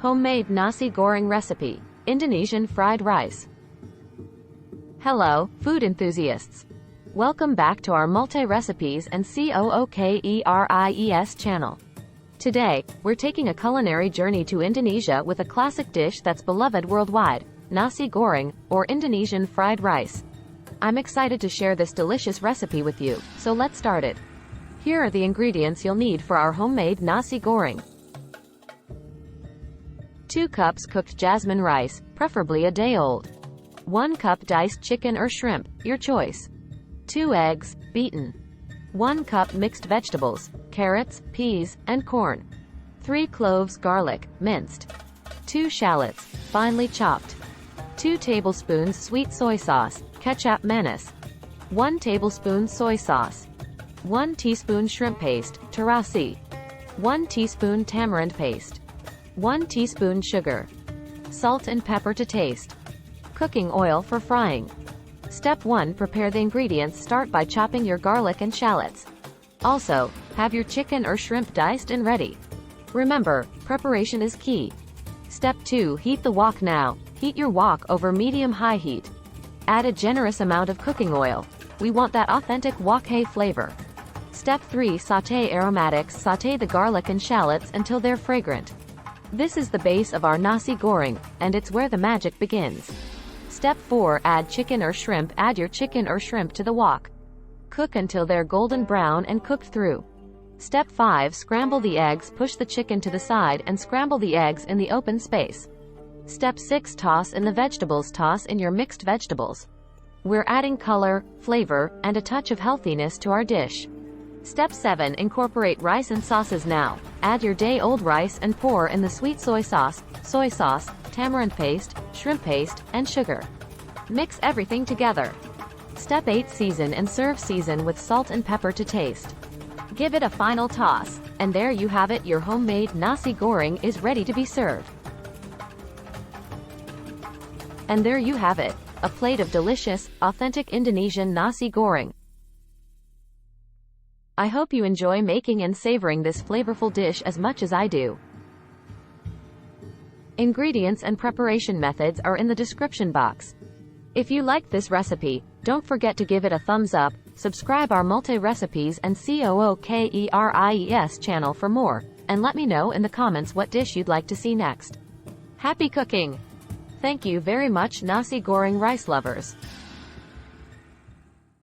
Homemade Nasi Goreng recipe, Indonesian fried rice. Hello, food enthusiasts. Welcome back to our multi-recipes and COOKERIES channel. Today, we're taking a culinary journey to Indonesia with a classic dish that's beloved worldwide, Nasi Goreng, or Indonesian fried rice. I'm excited to share this delicious recipe with you, so let's start it. Here are the ingredients you'll need for our homemade Nasi Goreng. 2 cups cooked jasmine rice, preferably a day old. 1 cup diced chicken or shrimp, your choice. 2 eggs, beaten. 1 cup mixed vegetables, carrots, peas, and corn. 3 cloves garlic, minced. 2 shallots, finely chopped. 2 tablespoons sweet soy sauce, ketchup mayonnaise. 1 tablespoon soy sauce. 1 teaspoon shrimp paste, terasi. 1 teaspoon tamarind paste. 1 teaspoon sugar. Salt and pepper to taste. Cooking oil for frying. Step 1. Prepare the ingredients. Start by chopping your garlic and shallots. Also, have your chicken or shrimp diced and ready. Remember, preparation is key. Step 2. Heat the wok now. Heat your wok over medium-high heat. Add a generous amount of cooking oil. We want that authentic wok hay flavor. Step 3. Sauté aromatics. Sauté the garlic and shallots until they're fragrant. This is the base of our Nasi Goreng, and it's where the magic begins. Step 4. Add chicken or shrimp. Add your chicken or shrimp to the wok. Cook until they're golden brown and cooked through. Step 5. Scramble the eggs. Push the chicken to the side and scramble the eggs in the open space. Step 6. Toss in the vegetables. Toss in your mixed vegetables. We're adding color, flavor, and a touch of healthiness to our dish. Step 7. Incorporate rice and sauces now. Add your day-old rice and pour in the sweet soy sauce, tamarind paste, shrimp paste, and sugar. Mix everything together. Step 8. Season and serve. Season with salt and pepper to taste. Give it a final toss, and there you have it. Your homemade Nasi Goreng is ready to be served. And there you have it, a plate of delicious, authentic Indonesian Nasi Goreng. I hope you enjoy making and savoring this flavorful dish as much as I do. Ingredients and preparation methods are in the description box. If you liked this recipe, don't forget to give it a thumbs up, subscribe our multi-recipes and COOKERIES channel for more, and let me know in the comments what dish you'd like to see next. Happy cooking! Thank you very much, Nasi Goreng rice lovers.